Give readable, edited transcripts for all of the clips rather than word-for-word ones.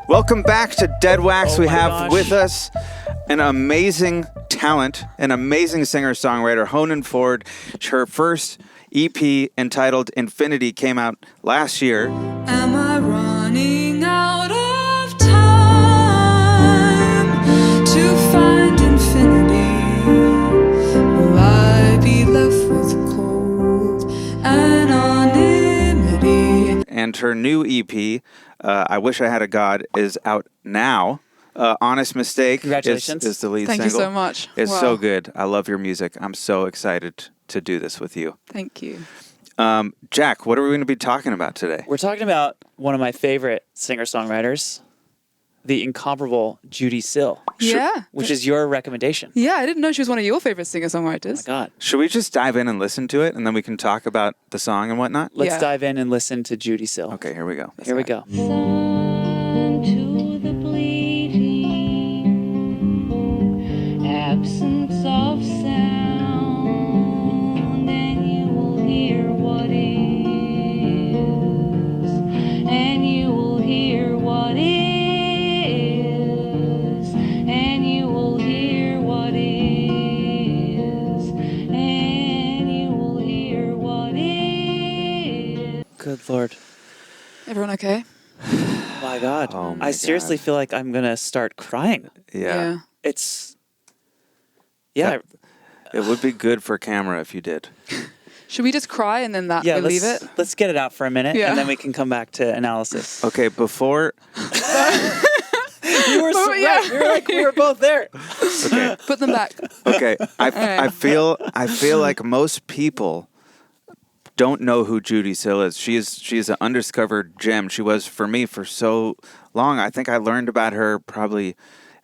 Welcome back to Dead Wax. Oh we my have gosh. with us an amazing talent, an amazing singer-songwriter, Hohnen Ford. Her first EP entitled Infinity came out last year. Am I running out of time to find infinity? Will I be left with cold anonymity? And her new EP, I Wish I Had a God, is out now. Honest Mistake Congratulations. is the lead Thank you single. so much. It's Wow. so good. I love your music. I'm so excited to do this with you. Thank you. Jack, what are we going to be talking about today? We're talking about one of my favorite singer-songwriters, the incomparable Judy Sill, Yeah. which is your recommendation. Yeah, I didn't know she was one of your favorite singer-songwriters. Oh my God. Should we just dive in and listen to it, and then we can talk about the song and whatnot? Let's Yeah. dive in and listen to Judy Sill. Okay, here we go. Here we go. Sun to the bleeding, absence of sound, and you will hear what is, and you will hear what is, and you will hear what is, and you will hear what is. Good Lord. Everyone okay? My God. Oh my I seriously God. feel like I'm going to start crying. Yeah. It's... Yeah. It would be good for camera if you did. Should we just cry and then that Yeah, we leave it? let's get it out for a minute, Yeah. and then we can come back to analysis. Okay, before... You were so right. We were both there. Okay, Put them back. okay. I right. feel like most people don't know who Judy Sill is. She's an undiscovered gem. She was for me for so long. I think I learned about her probably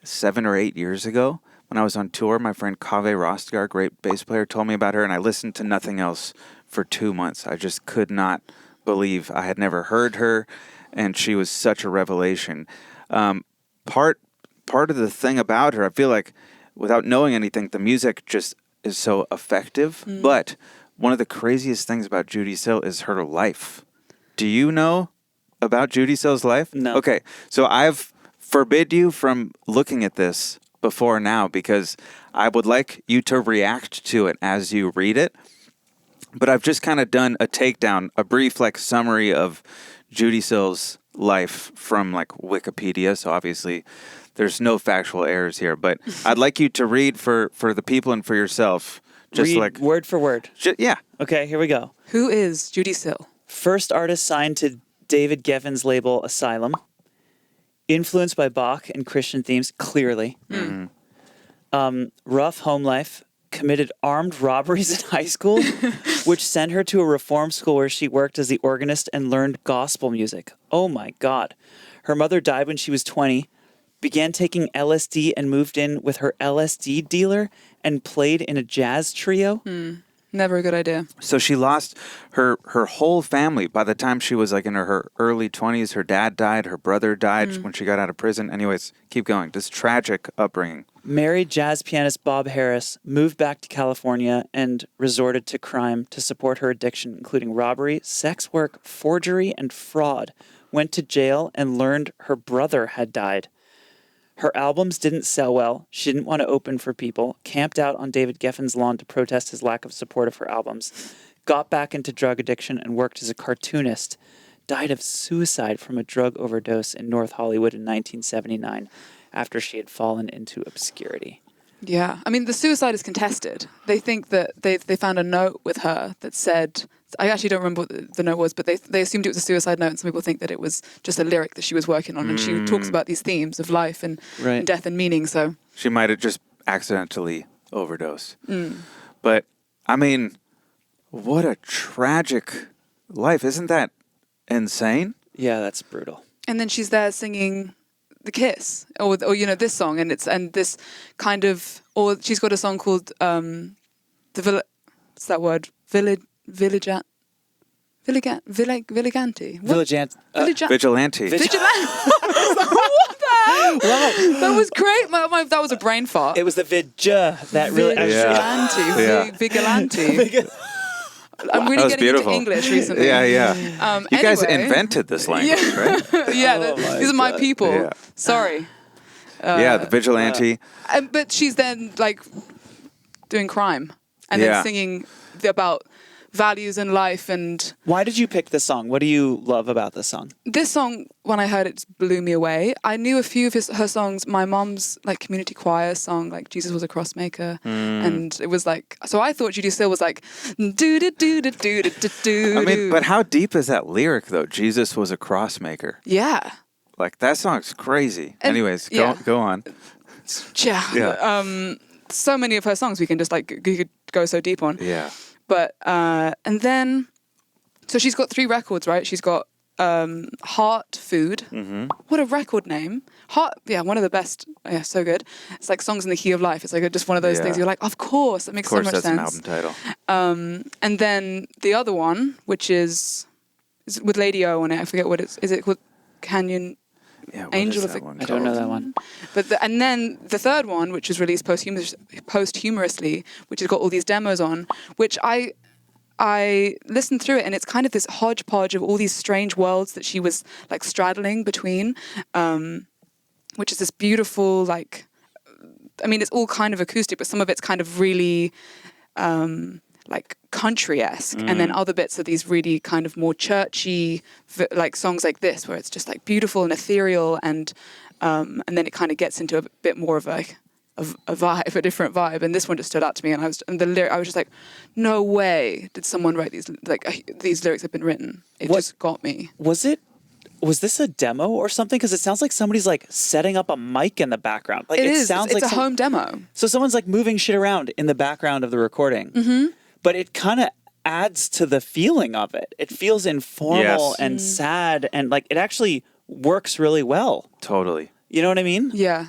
7 or 8 years ago when I was on tour. My friend Kaveh Rostgar, great bass player, told me about her, and I listened to nothing else for 2 months. I just could not believe I had never heard her, and she was such a revelation. Part of the thing about her, I feel like, without knowing anything, the music just is so effective. But one of the craziest things about Judy Sill is her life. Do you know about Judy Sill's life? No. Okay, so I've forbid you from looking at this before now because I would like you to react to it as you read it. But I've just kind of done a takedown, a brief summary of Judy Sill's life from Wikipedia. So obviously there's no factual errors here, but I'd like you to read for the people and for yourself. Just Read word for word. Yeah. Okay, here we go. Who is Judy Sill? First artist signed to David Geffen's label Asylum. Influenced by Bach and Christian themes, clearly. Rough home life. Committed armed robberies in high school, which sent her to a reform school where she worked as the organist and learned gospel music. Oh my God. Her mother died when she was 20, began taking LSD and moved in with her LSD dealer and played in a jazz trio. Never a good idea. So she lost her whole family by the time she was in her early 20s. Her dad died. Her brother died when she got out of prison. Anyways, keep going. This tragic upbringing. Married jazz pianist Bob Harris, moved back to California and resorted to crime to support her addiction, including robbery, sex work, forgery, and fraud. Went to jail and learned her brother had died. Her albums didn't sell well. She didn't want to open for people. Camped out on David Geffen's lawn to protest his lack of support of her albums. Got back into drug addiction and worked as a cartoonist. Died of suicide from a drug overdose in North Hollywood in 1979 after she had fallen into obscurity. Yeah. I mean, the suicide is contested. They think that they found a note with her that said, I actually don't remember what the note was, but they assumed it was a suicide note, and some people think that it was just a lyric that she was working on, and she talks about these themes of life and death and meaning, so... She might have just accidentally overdosed. But, I mean, what a tragic life. Isn't that insane? Yeah, that's brutal. And then she's there singing The Kiss, or this song, and this kind of... Or she's got a song called what's that word? Vigilanti. Vigilante. Vigilante. Vigilante. Wow. That was great. That was a brain fart. It was the that really... Vigilante. Yeah. Vigilante. I'm really That was getting beautiful. into English recently. Yeah. You guys Anyway. invented this language, right? Yeah, Oh my these are my God. people. Yeah. Sorry. Yeah, the vigilante. But she's then like doing crime and Yeah. then singing about values in life. And Why did you pick this song? What do you love about this song? this song, when I heard it, just blew me away. I knew a few of her songs. My mom's like community choir song, like Jesus Was a Crossmaker, and it was like. So I thought Judy Sill was like, do do do do do do do. I mean, but how deep is that lyric though? Jesus was a crossmaker. Yeah. Like that song's crazy. And- Anyways, yeah. go on. Yeah. Yeah. So many of her songs we can just like you could go so deep on. Yeah. But and then so she's got 3 records, right? She's got Heart Food. Mm-hmm. What a record name. Heart, yeah, one of the best. Yeah, so good. It's like Songs in the Key of Life. It's like just one of those Yeah. things you're like, of course, that makes Of course, so much that's an sense. album title. And then the other one, which is with Lady O on it. I forget what it's. Is it called Canyon? Yeah, what Angel is of that the- one I don't know called? that one. But and then the third one, which was released posthumously, which has got all these demos on, which I listened through it, and it's kind of this hodgepodge of all these strange worlds that she was like straddling between, which is this beautiful like. I mean, it's all kind of acoustic, but some of it's kind of really like country-esque, and then other bits are these really kind of more churchy, like songs like this, where it's just like beautiful and ethereal, and then it kind of gets into a bit more of like a vibe, a different vibe. And this one just stood out to me, and I was just like, no way did someone write these, like these lyrics have been written. It What- just got me. Was this a demo or something? Because it sounds like somebody's like setting up a mic in the background. Like It is. sounds It's like a home demo. So someone's like moving shit around in the background of the recording. Mm-hmm. But it kind of adds to the feeling of it. It feels informal Yes. and sad, and like it actually works really well. Totally. You know what I mean? Yeah.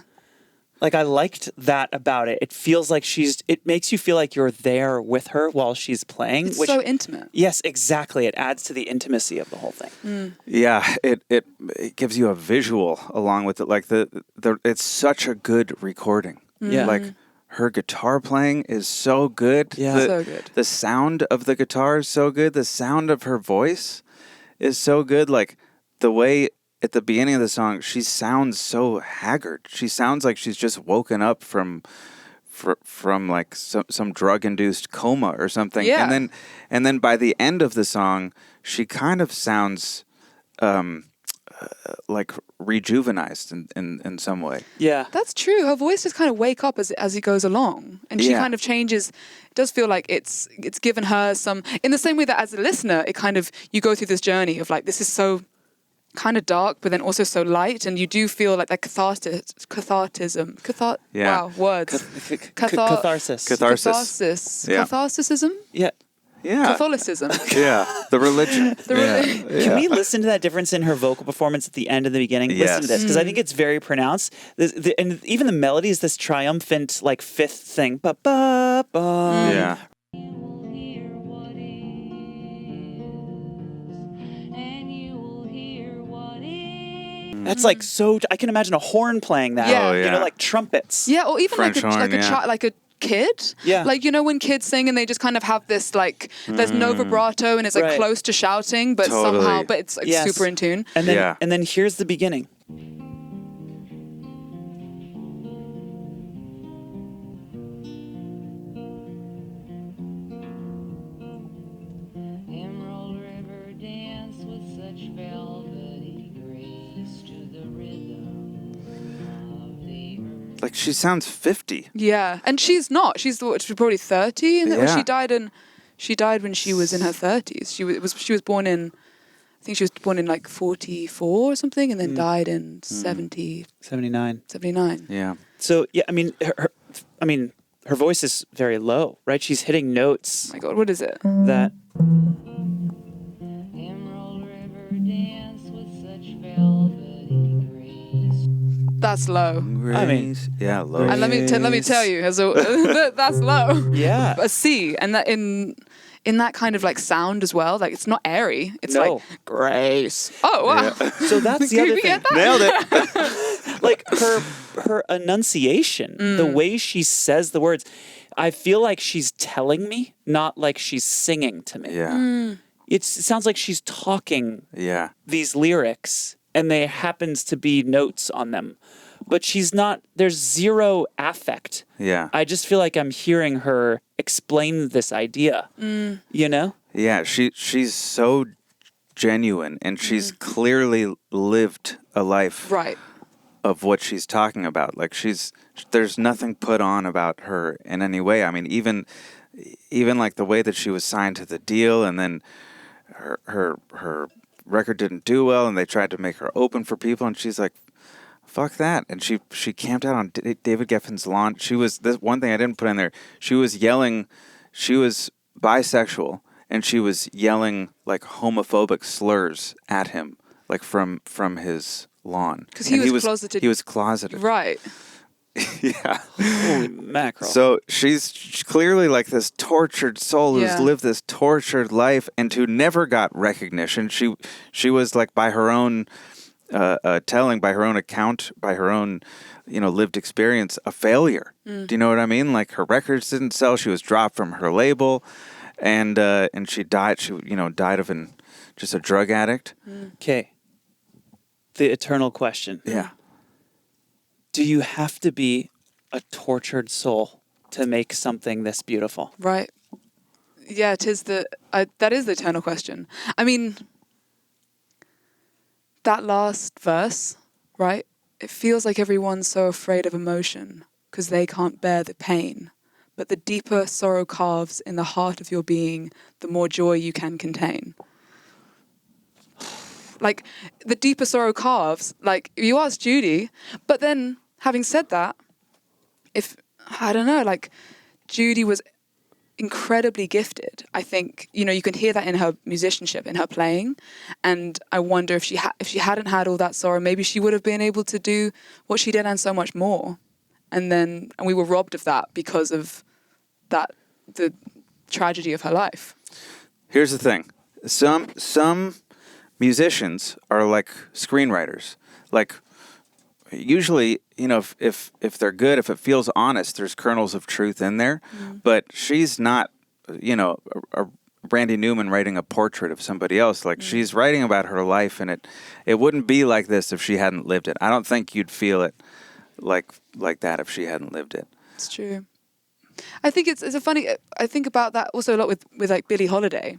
Like I liked that about it. It feels like it makes you feel like you're there with her while she's playing. It's so intimate. Yes, exactly. It adds to the intimacy of the whole thing. Yeah, it gives you a visual along with it. Like the it's such a good recording. Yeah. Like her guitar playing is so good. Yeah. The, So good. The sound of the guitar is so good. The sound of her voice is so good. Like the way at the beginning of the song, she sounds so haggard. She sounds like she's just woken up from like some drug-induced coma or something. Yeah. And then by the end of the song, she kind of sounds like rejuvenized in some way. Yeah. That's true. Her voice just kind of wake up as it goes along, and she Yeah. kind of changes. It does feel like it's given her some, in the same way that as a listener, it kind of, you go through this journey of like, this is so kind of dark, but then also so light, and you do feel like that cathartism. Yeah. Wow, words. Catharsis. Catharsis. Yeah. Catharticism. Yeah. Yeah. Catholicism. Yeah. The religion. The religion. Yeah. Can we listen to that difference in her vocal performance at the end and the beginning? Listen to Yes. this, because I think it's very pronounced. And even the melody is this triumphant, like fifth thing. Ba ba ba. Yeah. You will hear what is, and you will hear what is. That's like so. I can imagine a horn playing that. Yeah. Oh, You yeah. know, like trumpets. Yeah, or even French like a horn, like a yeah. child, like a kid. Yeah. Like, you know, when kids sing and they just kind of have this like there's no vibrato and it's like Right. close to shouting, but Totally. somehow but it's like Yes. super in tune. And then Yeah. and then here's the beginning. Emerald River dance with such velvety grace to the rhythm of the earth. Like she sounds 50. Yeah. And she's not. She's probably 30 and Yeah. she died when she was in her 30s. She was born in, I think she was born in like 44 or something, and then died in 79. 79. Yeah. So yeah, I mean, her voice is very low, right? She's hitting notes Oh my God, what is it? that. Emerald River dance with such velvety grace. That's low. I mean- yeah, low. And let me tell you, that's low. Yeah. A C, and that in that kind of like sound as well. Like it's not airy. It's No. like grace. Oh wow. So that's the Did other we thing. get that? Nailed it. Like her enunciation, the way she says the words. I feel like she's telling me, not like she's singing to me. Yeah. It sounds like she's talking Yeah. these lyrics, and there happens to be notes on them. But she's not, there's zero affect. Yeah. I just feel like I'm hearing her explain this idea, you know? Yeah, she's so genuine, and she's clearly lived a life Right. of what she's talking about. Like there's nothing put on about her in any way. I mean, even like the way that she was signed to the deal, and then her record didn't do well, and they tried to make her open for people, and she's like, fuck that. And she camped out on David Geffen's lawn. She was, this one thing I didn't put in there, she was yelling, she was bisexual, and she was yelling like homophobic slurs at him, like from his lawn. Because he was closeted. He was closeted. Right. Yeah. Holy mackerel. So she's clearly like this tortured soul who's Yeah. lived this tortured life and who never got recognition. She was like, by her own telling, by her own account, by her own, lived experience, a failure. Do you know what I mean? Like, her records didn't sell. She was dropped from her label, and she died. She died of just a drug addict. Okay. The eternal question. Yeah. Do you have to be a tortured soul to make something this beautiful? Right. Yeah, it is that is the eternal question. I mean, that last verse, right? It feels like everyone's so afraid of emotion because they can't bear the pain. But the deeper sorrow carves in the heart of your being, the more joy you can contain. Like, the deeper sorrow carves, like, you asked Judy, but then, having said that, I don't know, like, Judy was incredibly gifted. I think, you can hear that in her musicianship, in her playing, and I wonder if she hadn't had all that sorrow, maybe she would have been able to do what she did and so much more. And we were robbed of that because of the tragedy of her life. Here's the thing. Some musicians are like screenwriters. Like, usually, if they're good, if it feels honest, there's kernels of truth in there. But she's not, a Randy Newman writing a portrait of somebody else. Like, she's writing about her life, and it wouldn't be like this if she hadn't lived it. I don't think you'd feel it like that if she hadn't lived it. It's true. I think it's a funny. I think about that also a lot with like Billie Holiday.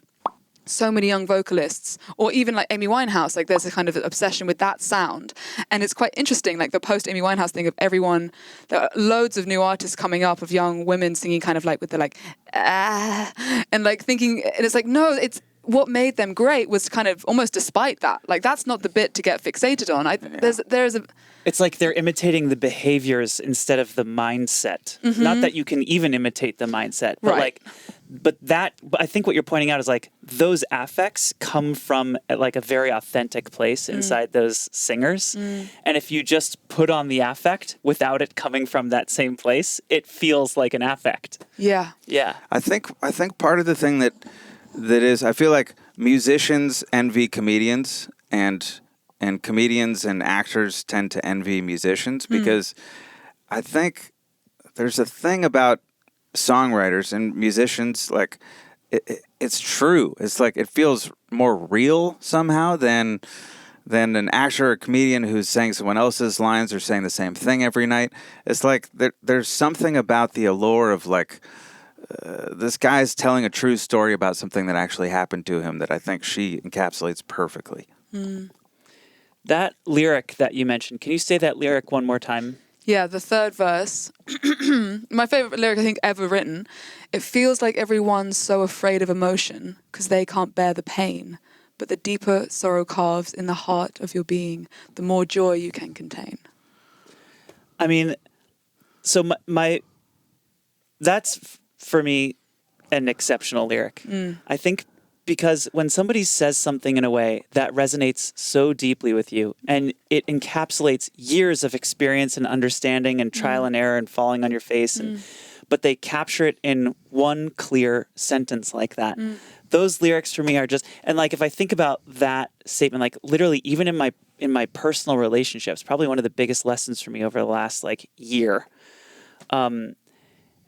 So many young vocalists, or even like Amy Winehouse, like there's a kind of obsession with that sound. And it's quite interesting, like the post-Amy Winehouse thing of everyone, there are loads of new artists coming up of young women singing kind of like with the like, and like thinking, and it's like, no, it's what made them great was kind of almost despite that. Like, that's not the bit to get fixated on. There's a... It's like they're imitating the behaviors instead of the mindset. Not that you can even imitate the mindset, but Right. but I think what you're pointing out is like those affects come from like a very authentic place inside those singers. And if you just put on the affect without it coming from that same place, it feels like an affect. Yeah. Yeah. I think part of the thing that is, I feel like musicians envy comedians, and comedians and actors tend to envy musicians, because I think there's a thing about songwriters and musicians, like it's true. It's like it feels more real somehow than an actor or a comedian who's saying someone else's lines or saying the same thing every night. It's like there's something about the allure of like, this guy's telling a true story about something that actually happened to him that I think she encapsulates perfectly. That lyric that you mentioned, can you say that lyric one more time? Yeah, the third verse, my favorite lyric I think ever written. It feels like everyone's so afraid of emotion because they can't bear the pain. But the deeper sorrow carves in the heart of your being, the more joy you can contain. I mean, so that's for me an exceptional lyric. I think because when somebody says something in a way that resonates so deeply with you, and it encapsulates years of experience and understanding and trial and error and falling on your face, but they capture it in one clear sentence like that. Those lyrics for me are just, and like if I think about that statement, like literally even in my personal relationships, probably one of the biggest lessons for me over the last like year,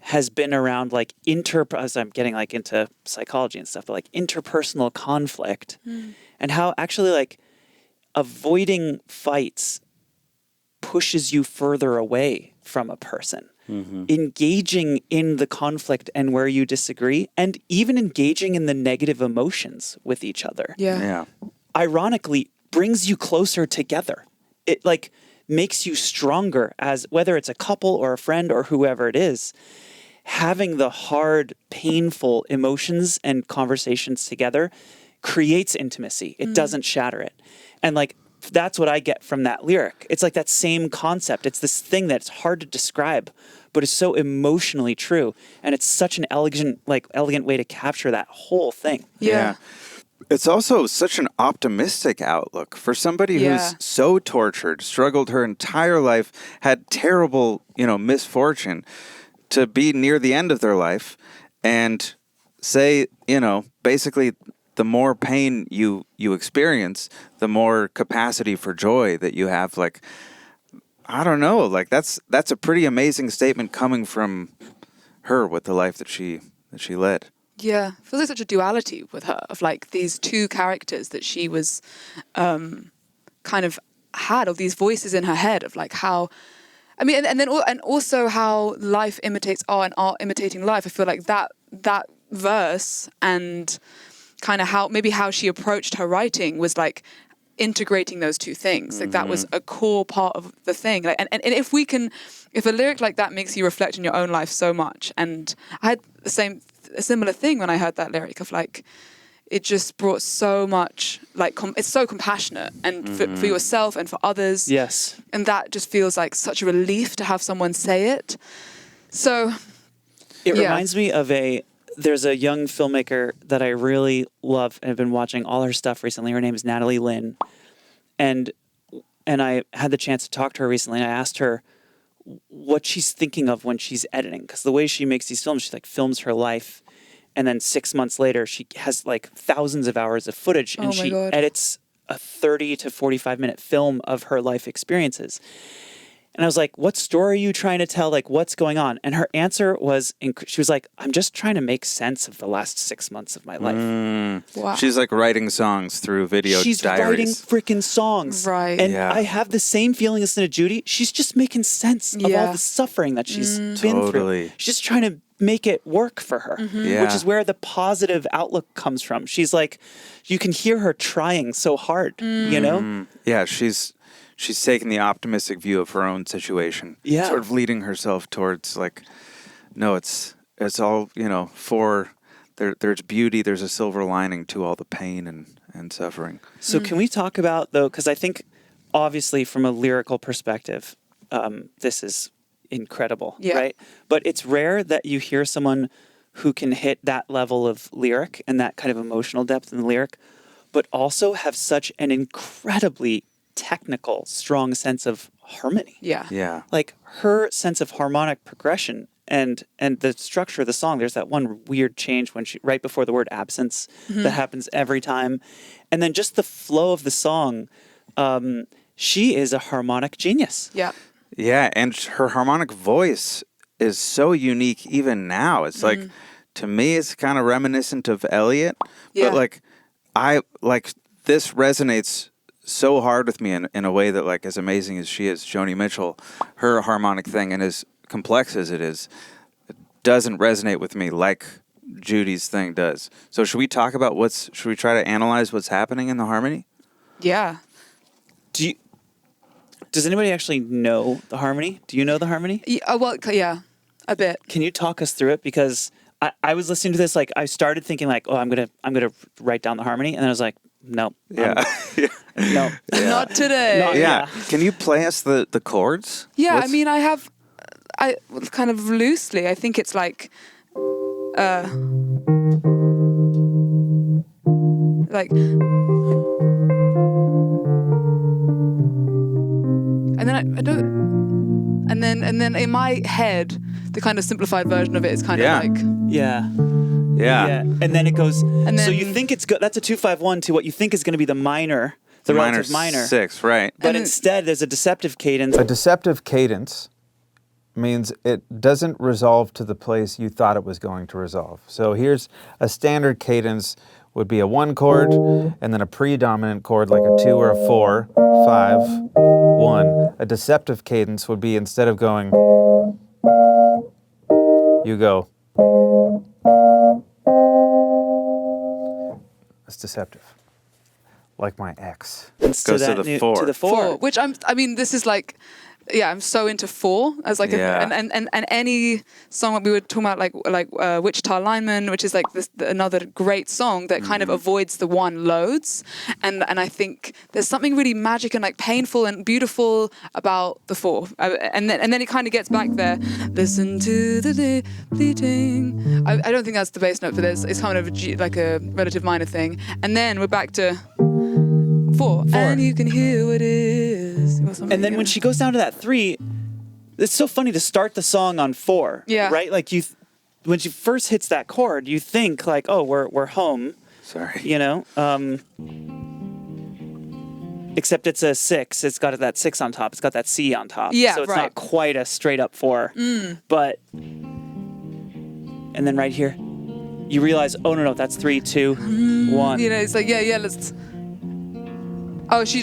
has been around like as I'm getting like into psychology and stuff, but like interpersonal conflict and how actually like avoiding fights pushes you further away from a person. Engaging in the conflict and where you disagree, and even engaging in the negative emotions with each other. Yeah. Ironically, brings you closer together. It like makes you stronger as whether it's a couple or a friend or whoever it is. Having the hard, painful emotions and conversations together creates intimacy. It doesn't shatter it. And like that's what I get from that lyric. It's like that same concept. It's this thing that's hard to describe, but it's so emotionally true. And it's such an elegant way to capture that whole thing. Yeah. It's also such an optimistic outlook for somebody who's so tortured, struggled her entire life, had terrible, misfortune, to be near the end of their life and say, basically the more pain you experience, the more capacity for joy that you have. Like, I don't know, like that's a pretty amazing statement coming from her with the life that she led. Yeah, feels like such a duality with her of like these two characters that she was kind of had, or these voices in her head of like how, I mean, and also how life imitates art and art imitating life. I feel like that verse and kind of how she approached her writing was like integrating those two things. Like that was a core part of the thing. Like, and if a lyric like that makes you reflect on your own life so much, and I had a similar thing when I heard that lyric of like, it just brought so much, like, it's so compassionate and for yourself and for others. Yes. And that just feels like such a relief to have someone say it. So it reminds me of there's a young filmmaker that I really love and have been watching all her stuff recently. Her name is Natalie Lynn. And I had the chance to talk to her recently, and I asked her what she's thinking of when she's editing. Because the way she makes these films, she like films her life, and then 6 months later, she has like thousands of hours of footage, and she edits a 30 to 45 minute film of her life experiences. And I was like, what story are you trying to tell? Like, what's going on? And her answer was, she was like, I'm just trying to make sense of the last 6 months of my life. Wow. She's like writing songs through video She's diaries. writing freaking songs. Right. And I have the same feeling listening to Judy. She's just making sense of all the suffering that she's been through. She's just trying to make it work for her, which is where the positive outlook comes from. She's like, you can hear her trying so hard, Yeah, she's taking the optimistic view of her own situation. Yeah. Sort of leading herself towards like, no, it's all, there's beauty, there's a silver lining to all the pain and suffering. So can we talk about, though, because I think obviously from a lyrical perspective, this is incredible, right? But it's rare that you hear someone who can hit that level of lyric and that kind of emotional depth in the lyric, but also have such an incredibly technical, strong sense of harmony. Yeah. Like her sense of harmonic progression and the structure of the song. There's that one weird change when right before the word absence that happens every time. And then just the flow of the song. She is a harmonic genius. Yeah. Yeah, and her harmonic voice is so unique even now. It's like, to me, it's kind of reminiscent of Elliot. Yeah. But this resonates so hard with me in a way that, like, as amazing as she is, Joni Mitchell, her harmonic thing, and as complex as it is, it doesn't resonate with me like Judy's thing does. So should we talk about should we try to analyze what's happening in the harmony? Yeah. Does anybody actually know the harmony? Do you know the harmony? Yeah, a bit. Can you talk us through it? Because I was listening to this, like, I started thinking like, oh, I'm gonna write down the harmony, and then I was like, no. Yeah. No. Not today. Yeah. Can you play us the chords? Yeah, I mean, I kind of loosely, I think it's like, and then I don't, and then in my head, the kind of simplified version of it is kind of like, Yeah. And then it goes, so you think it's good. That's a 2-5-1 to what you think is going to be the minor, the relative minor. 6, right. But instead, there's a deceptive cadence. A deceptive cadence means it doesn't resolve to the place you thought it was going to resolve. So here's a standard cadence would be a 1 chord and then a predominant chord like a 2 or a 4, 5, 1. A deceptive cadence would be instead of going, you go. It's deceptive. Like my ex. Goes to the 4. To the 4. Which this is like, yeah, I'm so into 4 as like and any song that we were talking about like Wichita Lineman, which is like another great song that kind of avoids the 1 loads, and I think there's something really magic and like painful and beautiful about the 4, and then it kind of gets back there. Listen to the bleating. I don't think that's the bass note for this. It's kind of like a relative minor thing, and then we're back to 4. And you can hear what it is. And then when she goes down to that 3, it's so funny to start the song on 4. Yeah. Right? Like when she first hits that chord, you think like, oh, we're home. Sorry. You know? Except it's a 6. It's got that 6 on top. It's got that C on top. Yeah, so it's right. not quite a straight up 4. But and then right here, you realize, oh no, that's 3, 2, 1. You know, it's like yeah, let's. Oh, she.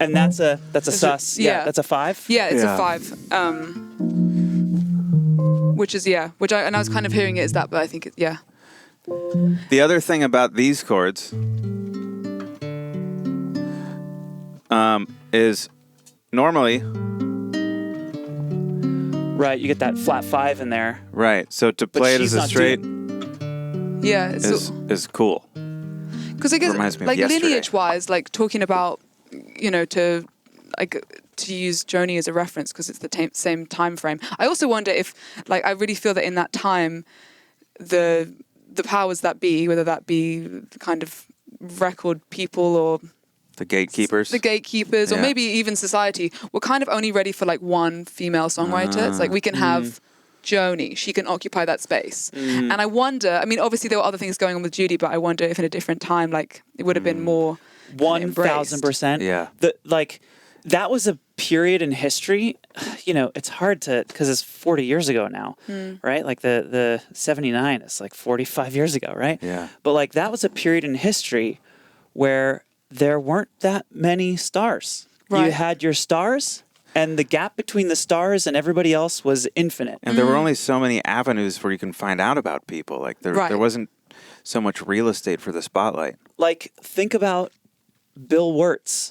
And that's a sus. yeah. That's a 5. Yeah, it's Yeah. a 5. Which is I was kind of hearing it as that, but I think yeah. The other thing about these chords is normally Right, you get that flat 5 in there. right. So to play it as she's a not straight Yeah, it's is cool. because I guess reminds me of like yesterday. lineage-wise, like talking about, you know, to use Joni as a reference because it's the same time frame. I also wonder if, like, I really feel that in that time, the powers that be, whether that be the kind of record people or The gatekeepers. or Yeah. maybe even society, were kind of only ready for like one female songwriter. It's like we can have Joni, she can occupy that space. And I wonder, I mean, obviously there were other things going on with Judy, but I wonder if in a different time, like it would have been more 1,000%. Yeah. That was a period in history. You know, it's hard to, because it's 40 years ago now, right? Like the 79 is like 45 years ago, right? Yeah. But like that was a period in history where there weren't that many stars. Right. You had your stars, and the gap between the stars and everybody else was infinite. And there were only so many avenues where you can find out about people. Like there wasn't so much real estate for the spotlight. Like, think about Bill Wirtz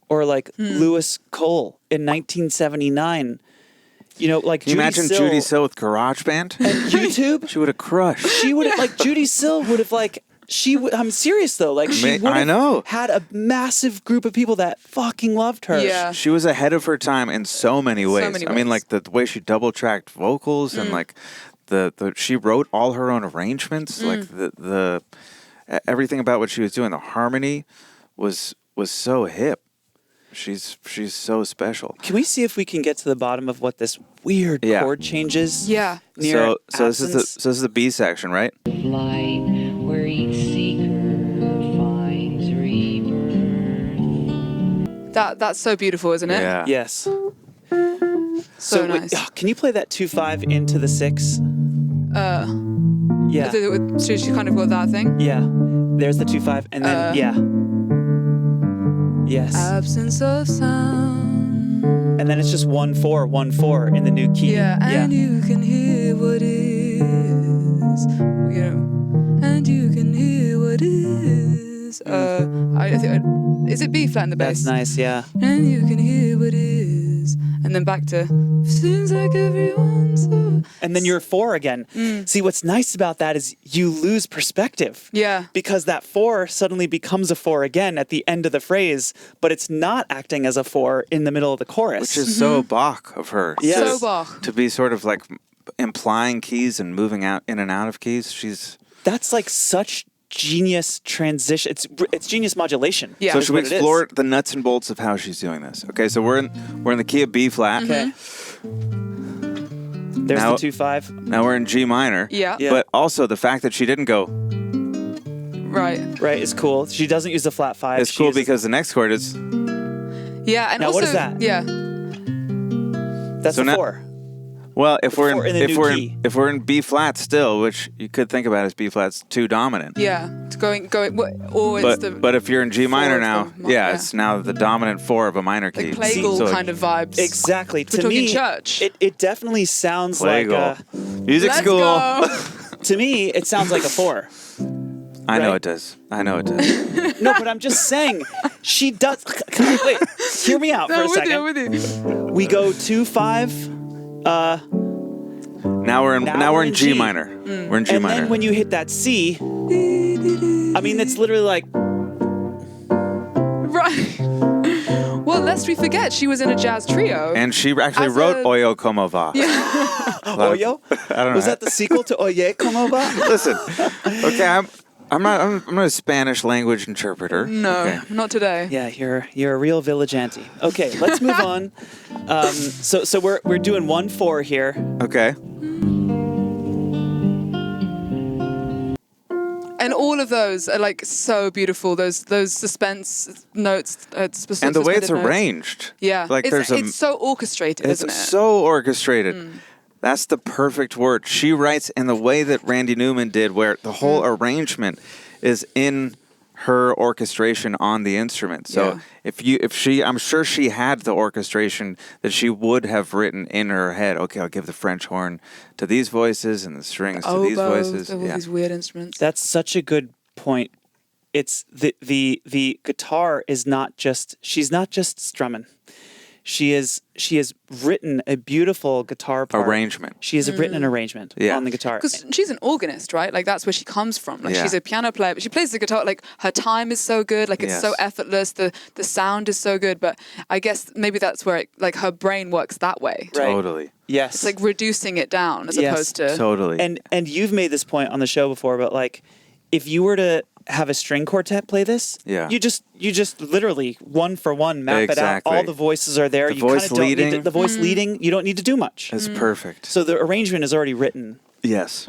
or like Lewis Cole in 1979. You know, like Can you Judy imagine Sill Judy Sill with GarageBand? and YouTube. She would have crushed. She would have, like, Judy Sill would have, like, I'm serious though. Like, she would I know. have had a massive group of people that fucking loved her. Yeah. She was ahead of her time in so many ways. many I mean, ways. like the way she double tracked vocals and like the she wrote all her own arrangements. Like the everything about what she was doing, the harmony was so hip. She's so special. Can we see if we can get to the bottom of what this weird Yeah. chord change is? Yeah. Near So this is the B section, right? Light where each seeker finds rebirth. That's so beautiful, isn't it? Yeah. Yes. So wait, nice. can you play that 2/5 into the 6? Yeah. So she kind of got that thing. Yeah. There's the 2/5, and then yeah. Yes. Absence of sound. And then it's just 1/4, 1/4 in the new key. Yeah, and you can hear what is. You know, and you can hear what is. I think is it B flat in the bass? That's nice. Yeah. And you can hear what is. And then back to seems like everyone's. And then you're 4 again. See, what's nice about that is you lose perspective. Yeah. Because that 4 suddenly becomes a 4 again at the end of the phrase, but it's not acting as a 4 in the middle of the chorus. Which is so Bach of her. Yes. So Bach. To be sort of like implying keys and moving out in and out of keys. That's like such genius transition. It's genius modulation. Yeah. So is should we what it is. explore the nuts and bolts of how she's doing this? Okay, so we're in the key of B flat. Okay. There's Now- the 2/5. Now we're in G minor. Yeah. Yeah. But also the fact that she didn't go Right. Right, is cool. She doesn't use the flat 5. is She cool uses- because the next chord is Yeah, and Now, also what is that? Yeah. that's so a now- 4. Well, if we're in the if new we're key. if we're in B flat still, which you could think about as B flat's 2 dominant. Yeah, it's going, or it's the But if you're in G minor of now, the yeah, it's now the dominant 4 of a minor key. like plagal So, kind of vibes. Exactly. We're To talking me, church. it definitely sounds Plagal. like Music Let's school. go. to me it sounds like a 4. I know Right? it does. I know it does. No, but I'm just saying she does. Wait, hear me out for No, a I'm with second. you, I'm with you. We go 2-5. Now we're in Now we're we're in in G, G. minor. We're in G And minor. then when you hit that C, I mean, it's literally like, Right. Well, lest we forget, she was in a jazz trio. And she actually As wrote a- Oyo Como Va. Oyo? I don't know. Was that the sequel to Oye Como Va? Listen, okay, I'm not a Spanish language interpreter. No, Okay. not today. Yeah, you're a real village auntie. Okay, let's move on. So we're doing 1-4 here. Okay. And all of those are like so beautiful. Those suspense notes, And the way it's suspended notes. arranged. Yeah, Like it's so orchestrated, it's isn't it? so orchestrated. That's the perfect word. She writes in the way that Randy Newman did, where the whole arrangement is in her orchestration on the instrument. So Yeah. I'm sure she had the orchestration that she would have written in her head. Okay, I'll give the French horn to these voices and the strings to these Oboes, voices. all Yeah. these weird instruments. That's such a good point. It's the guitar is not just she's not just strumming. She has written a beautiful guitar part. Arrangement. She has written an arrangement Yeah. on the guitar. Because she's an organist, right? Like that's where she comes from. Like Yeah. she's a piano player, but she plays the guitar. Like her time is so good. Like it's so Yes. effortless. The sound is so good. But I guess maybe that's where like her brain works that way. Right. Totally. Yes. It's like reducing it down as Yes. opposed to. Totally. And you've made this point on the show before, but like if you were to have a string quartet play this, Yeah. you just literally one for one map it out. Exactly. All the voices are there. The You voice kinda don't need leading. the voice leading. You don't need to do much. It's perfect. So the arrangement is already written. Yes.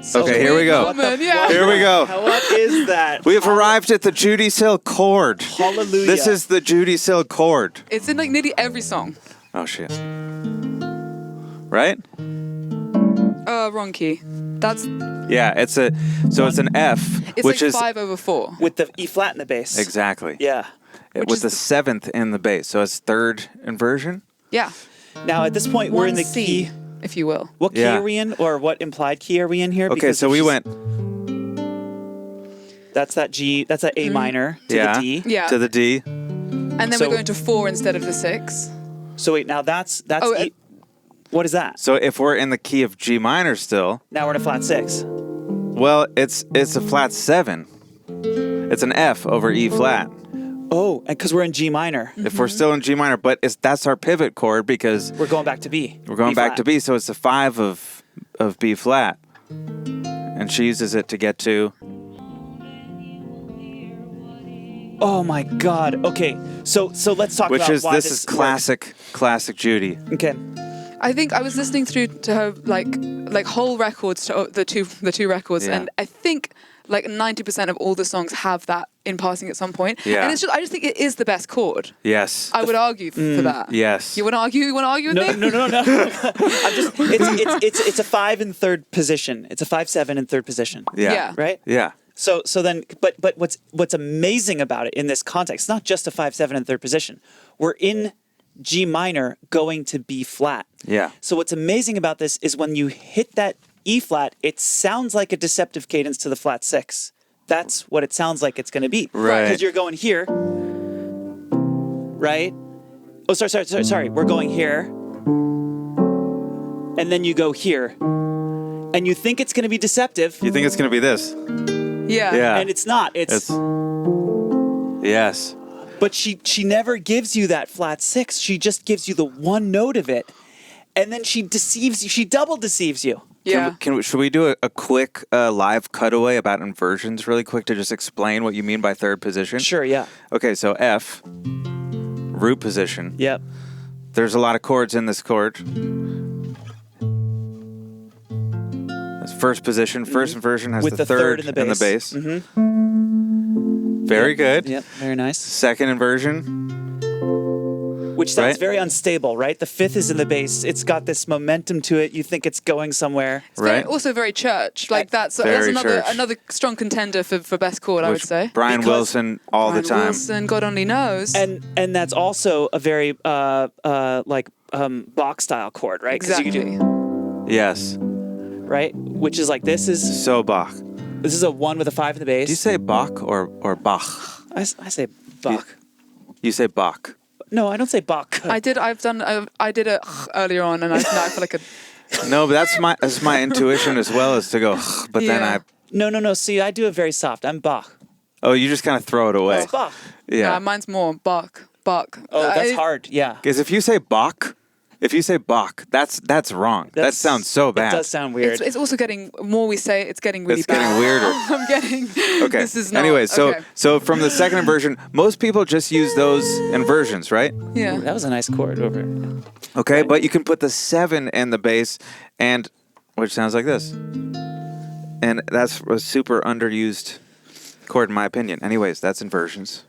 So Okay, here we go. woman, yeah. Here we go. What is that? We have arrived at the Judy Sill chord. Hallelujah. This is the Judy Sill chord. It's in like nearly every song. Oh shit. Right? Wrong key. That's Yeah, it's an F, it's which like is 5/4. with the E flat in the bass. exactly. Yeah. It Which was is the the- 7th in the bass, so it's 3rd inversion. Yeah. Now at this point we're in the 1C, key. if you will. What key Yeah. are we in, or what implied key are we in here? Okay, Because so if we she's- went That's that G. That's that A minor to yeah, the D. Yeah. to the D. And then So- we're going to 4 instead of the 6. So wait, now that's Oh, E. What is that? So if we're in the key of G minor still, Now we're in a flat 6. well, it's a flat 7. It's an F over E flat. Oh, and because we're in G minor, If we're still in G minor, but that's our pivot chord because we're going back to B. we're going B back flat. to B, so it's the 5 of B flat. And she uses it to get to Oh my God. Okay, so let's talk which about is why this is works. classic Judy. Okay. I think I was listening through to her like whole records to the two records, Yeah. and I think like 90% of all the songs have that in passing at some point. Yeah. And I just think it is the best chord. Yes. I would argue for that. Yes. You want to argue? You want to argue with No, me? no. I'm just. It's a 5 in third position. It's a 5/7 in third position. Yeah. Yeah. Right. Yeah. So then, but what's amazing about it in this context, not just a 5/7 in third position. We're in G minor going to B flat. Yeah. So what's amazing about this is when you hit that E flat, it sounds like a deceptive cadence to the flat 6. That's what it sounds like it's going to be. Right. Because you're going here, right? Oh, sorry. We're going here, and then you go here, and you think it's going to be deceptive, You think it's going to be this? Yeah. Yeah. and it's not. It's yes. But she never gives you that flat 6. She just gives you the one note of it, and then she deceives you. She double deceives you. Yeah. Should we do a quick live cutaway about inversions really quick to just explain what you mean by third position? Sure. Yeah. Okay, so F, root position. Yep. There's a lot of chords in this chord. That's first position. First inversion has With the third in the bass. Very good. Yep. Very nice. Second inversion which sounds Right? very unstable, right? The fifth is in the bass. It's got this momentum to it. You think it's going somewhere. It's very, Right. also very church. Like that's Very another church. strong contender for best chord, I would Which say. Brian Because Wilson all Brian the time. Wilson, God only knows. And that's also a very Bach style chord, right? 'Cause you could Exactly. Yes. right? Which is like this is So Bach. a 1 with a 5 in the bass. Do you say Bach or Bach? I say Bach. You say Bach. No, I don't say Bach. I did a earlier on, and now I feel like a No, but that's my intuition as well, is to go, but then Yeah. No. See, I do it very soft. I'm Bach. you just kind of throw it away. It's Bach. Yeah. mine's more Bach. Oh, that's hard. Yeah. Because if you say Bach, that's wrong. That That's- sounds so bad. It does sound weird. It's also getting more we say it's getting really It's bad. getting weirder. I'm getting Okay. This is not Anyway, so okay. so from the second inversion, most people just use those inversions, right? Yeah. That was a nice chord over. Okay, but you can put the 7 in the bass, and which sounds like this, and that's a super underused chord in my opinion. Anyways, that's inversions.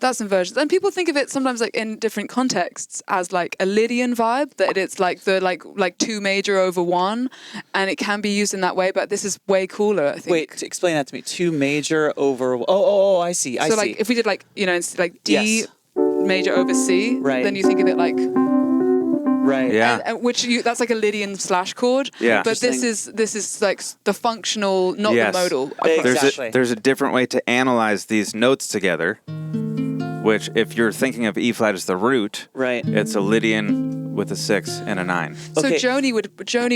That's inversions. And people think of it sometimes like in different contexts as like a Lydian vibe, that it's like the like 2 major over 1, and it can be used in that way, but this is way cooler, I think. Wait, explain that to me. 2 major over. Oh, I see. I so see. like if we did like, it's like D Yes. major over C, Right. then you think of it like right. Yeah. that's like a Lydian slash chord. Yeah. But this is like the functional, not Yes. the modal. Exactly. There's a different way to analyze these notes together, which if you're thinking of E flat as the root, Right. it's a Lydian with a 6 and a 9. So Okay. Joni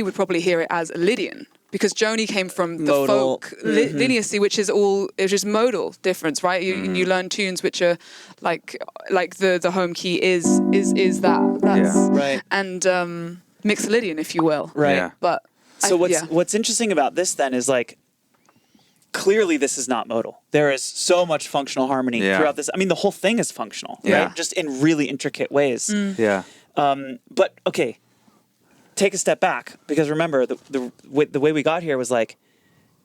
would probably hear it as a Lydian, because Joni came from the Modal. folk leniency, which is modal difference, right? You learn tunes which are like the home key is that. That's, Yeah. Right. And Mixolydian, if you will. Right. Yeah. But So yeah. what's interesting about this then is like clearly this is not modal. There is so much functional harmony Yeah. throughout this. I mean, the whole thing is functional, Yeah. right? Just in really intricate ways. Yeah. But okay, take a step back, because remember the way we got here was like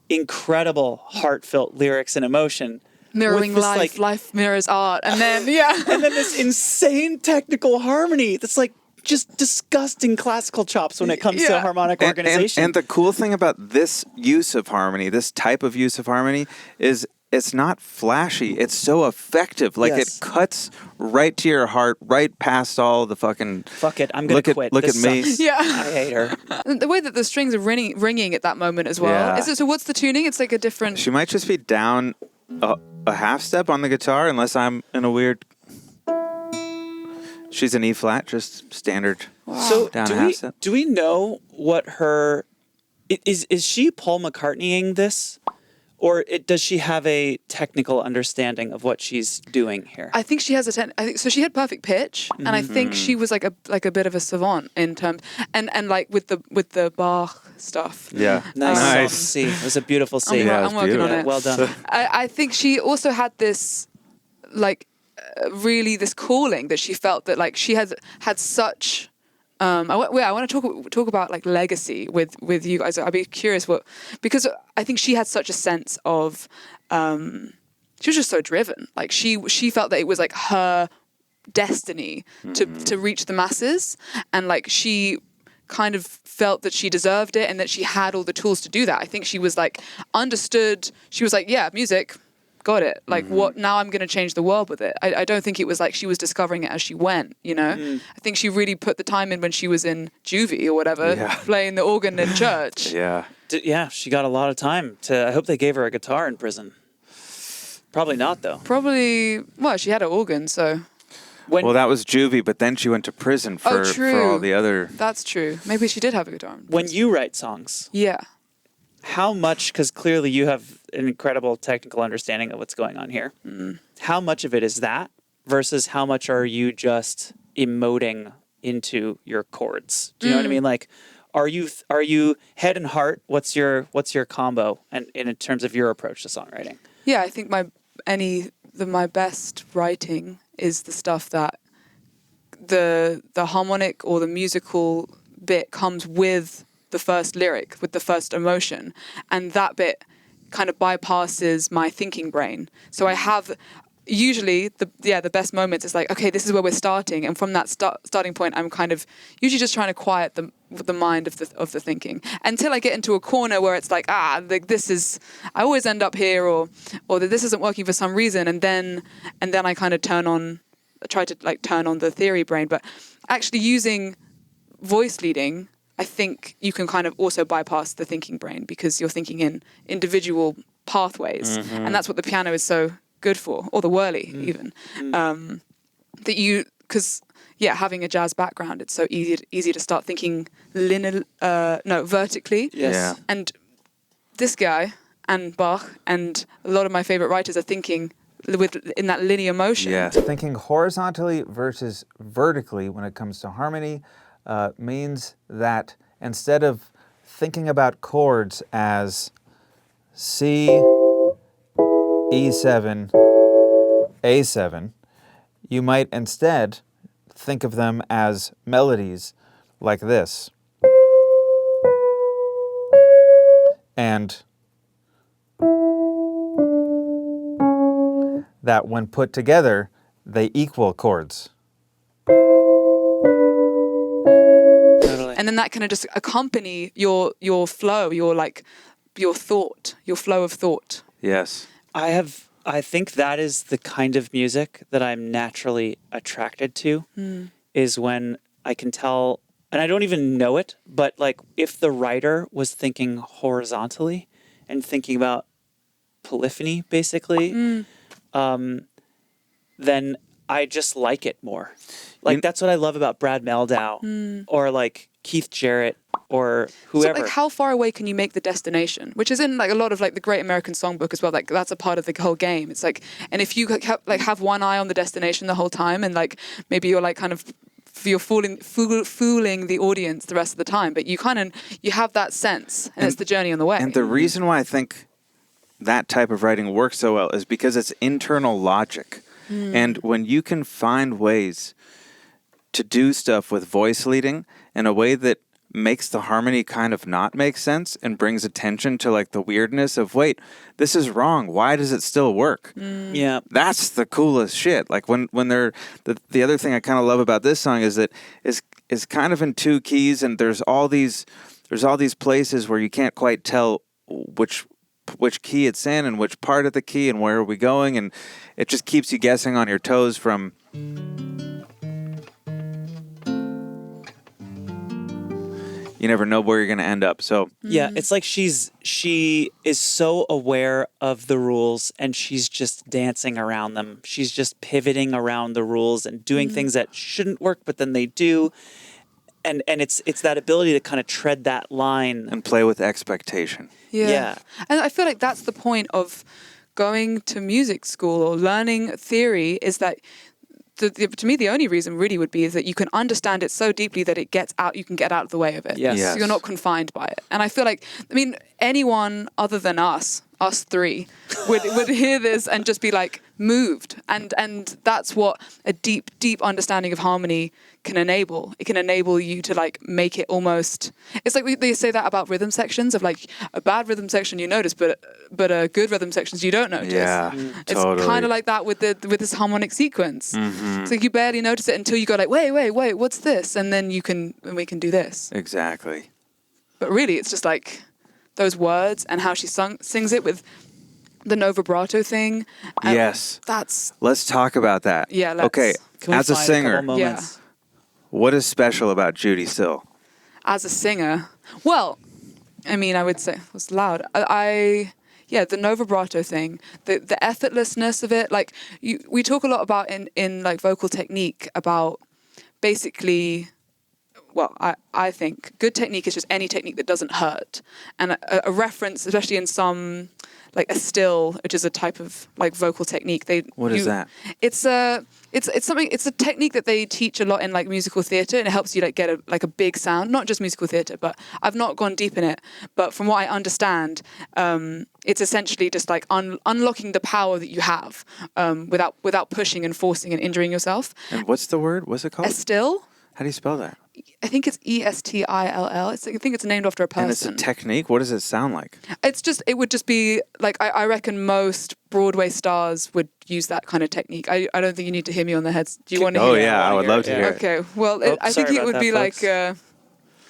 incredible heartfelt lyrics and emotion. mirroring with this, life, like- life mirrors art, and then And then this insane technical harmony that's like just disgusting classical chops when it comes to Yeah. harmonic organization. And the cool thing about this use of harmony, this type of use of harmony, is it's not flashy. It's so effective. Like Yes. it cuts right to your heart, right past all the fucking. Fuck it, I'm gonna quit. Look This at me. sucks. Yeah. I hate her. the way that the strings are ringing at that moment as well. Yeah. So what's the tuning? It's like a different. She might just be down a half step on the guitar, unless I'm in a weird. She's an E flat, just standard. So Down a half step. do we know what her is she Paul McCartneying this, or does she have a technical understanding of what she's doing here? I think she has I think so. She had perfect pitch, and I think she was like a bit of a savant in terms, and like with the Bach stuff. Yeah. Nice. C. It was a beautiful C. Yeah, I'm it's working on beautiful. it. Well done. I think she also had this, like, really this calling that she felt that like she had such. I want to talk about like legacy with you guys. I'd be curious because I think she had such a sense of. She was just so driven. Like she felt that it was like her destiny to reach the masses, and like she kind of felt that she deserved it and that she had all the tools to do that. I think she was like understood. She was like, yeah, music, got it. Like what? Now I'm going to change the world with it. I don't think it was like she was discovering it as she went. You know, I think she really put the time in when she was in juvie or whatever, Yeah. playing the organ in church. Yeah. Yeah, she got a lot of time to. I hope they gave her a guitar in prison. Probably not though. Probably. Well, she had an organ, so When Well, that was juvie, but then she went to prison for true. all the other. that's true. Maybe she did have a guitar. when you write songs, Yeah. how much? Because clearly you have an incredible technical understanding of what's going on here. How much of it is that versus how much are you just emoting into your chords? Do you know what I mean? Like, are you head and heart? What's your combo? And in terms of your approach to songwriting? Yeah, I think my best writing is the stuff that the harmonic or the musical bit comes with the first lyric, with the first emotion, and that bit kind of bypasses my thinking brain. So I have, usually the best moments is like, okay, this is where we're starting, and from that starting point, I'm kind of usually just trying to quiet the mind of the thinking until I get into a corner where it's like, this is, I always end up here, or that this isn't working for some reason, and then I kind of try to like turn on the theory brain. But actually using voice leading, I think you can kind of also bypass the thinking brain, because you're thinking in individual pathways, and that's what the piano is so good for, or the whirly even. Because having a jazz background, it's so easy to start thinking vertically. Yes. Yeah. And this guy and Bach and a lot of my favorite writers are thinking in that linear motion. Yes. Thinking horizontally versus vertically when it comes to harmony means that instead of thinking about chords as C, E7, A7, you might instead think of them as melodies like this. And that when put together, they equal chords. Totally. And then that kind of just accompany your flow, your thought, your flow of thought. Yes. I think that is the kind of music that I'm naturally attracted to, is when I can tell, and I don't even know it, but like if the writer was thinking horizontally and thinking about polyphony, basically, then I just like it more. Like that's what I love about Brad Meldau or like Keith Jarrett or whoever. So like how far away can you make the destination? Which is in like a lot of like the Great American Songbook as well. Like that's a part of the whole game. It's like, and if you have one eye on the destination the whole time, and like maybe you're like kind of you're fooling the audience the rest of the time, but you have that sense, and it's the journey on the way. And the reason why I think that type of writing works so well is because it's internal logic. And when you can find ways to do stuff with voice leading in a way that makes the harmony kind of not make sense and brings attention to like the weirdness of, wait, this is wrong. Why does it still work? Yeah. That's the coolest shit. Like when they're the other thing I kind of love about this song is that is kind of in two keys, and there's all these places where you can't quite tell which key it's in and which part of the key and where are we going, and it just keeps you guessing on your toes from you never know where you're going to end up. So Yeah, it's like she is so aware of the rules, and she's just dancing around them. She's just pivoting around the rules and doing things that shouldn't work, but then they do. And it's that ability to kind of tread that line and play with expectation. Yeah. And I feel like that's the point of going to music school or learning theory, is that to me the only reason really would be is that you can understand it so deeply that it gets out, you can get out of the way of it. Yes. So you're not confined by it. And I feel like, anyone other than us three would hear this and just be like moved. And that's what a deep understanding of harmony can enable. It can enable you to like make it almost, it's like they say that about rhythm sections, of like a bad rhythm section you notice, but a good rhythm sections you don't notice. Yeah, It's totally. kind of like that with this harmonic sequence. So you barely notice it until you go like, wait, what's this? And then we can do this. Exactly. But really, it's just like those words and how she sings it with the no vibrato thing. And Yes. Let's talk about that. Yeah, let's. Okay, Can we as a find singer, couple moments? what is special about Judee Sill? As a singer, well, I would say it was loud. The no vibrato thing, the effortlessness of it. Like we talk a lot about in like vocal technique about basically. Well, I think good technique is just any technique that doesn't hurt. And a reference, especially in some, like a still, which is a type of like vocal technique. What is that? It's a technique that they teach a lot in like musical theatre, and it helps you like get a big sound. Not just musical theatre, but I've not gone deep in it. But from what I understand, it's essentially just like unlocking the power that you have without pushing and forcing and injuring yourself. And what's the word? What's it called? A still. How do you spell that? I think it's Estill. I think it's named after a person. And it's a technique. What does it sound like? It would just be like, I reckon most Broadway stars would use that kind of technique. I don't think you need to hear me on the heads. Do you want to hear Oh it? yeah, I would love to hear it. Okay. Well, Oh, I think sorry it about would that, be folks.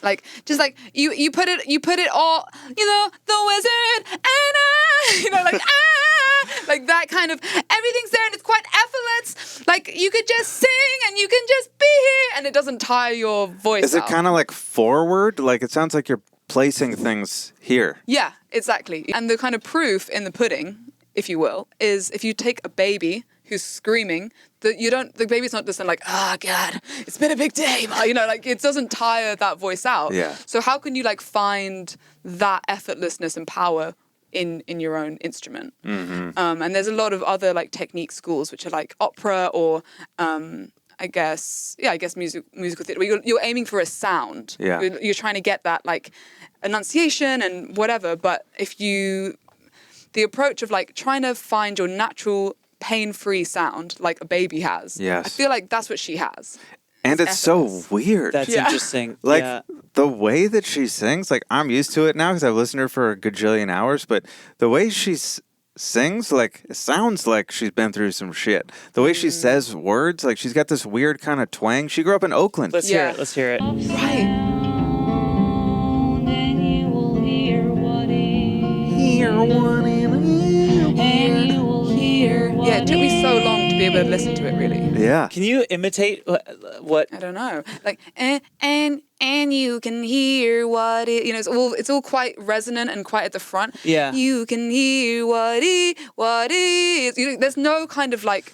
like just like you put it all, the wizard and I, like like that kind of, everything's there and it's quite effortless. Like you could just sing and you can just be here and it doesn't tire your voice Is it out. kind of like forward? Like it sounds like you're placing things here. Yeah, exactly. And the kind of proof in the pudding, if you will, is if you take a baby who's screaming, the baby's not just like, oh God, it's been a big day, Ma. Like it doesn't tire that voice out. Yeah. So how can you like find that effortlessness and power in your own instrument? Mm-hmm. And there's a lot of other like technique schools which are like opera or I guess musical theatre. Where you're aiming for a sound. Yeah. You're trying to get that like enunciation and whatever. But the approach of like trying to find your natural pain-free sound like a baby has. Yes. I feel like that's what she has. And it's so effortless. weird. That's Yeah. interesting. Like yeah. the way that she sings, like I'm used to it now because I've listened to her for a gajillion hours, but the way she sings, like it sounds like she's been through some shit. The way she says words, like she's got this weird kind of twang. She grew up in Oakland. Let's hear Yeah. it. Let's hear it. Right. And you will hear what and you will hear what Yeah, it took me so long to be able to listen to it really. Yeah. Can you imitate what? I don't know. Like and you can hear what it, it's all quite resonant and quite at the front. Yeah. You can hear what is. There's no kind of like,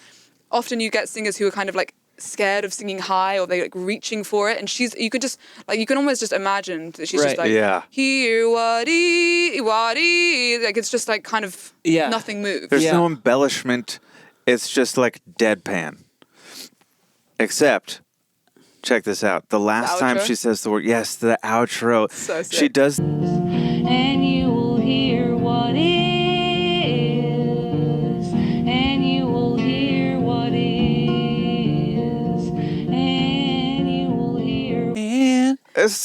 often you get singers who are kind of like scared of singing high or they like reaching for it, and you can almost just imagine that she's just Right. like, Yeah. hear what like it's just like kind of Yeah. nothing moves. There's Yeah. no embellishment. It's just like deadpan. Except, check this out. The last time outro? she says the word, yes, the outro. So sick. She does. and you will hear what is and you will hear what is and you will hear And That's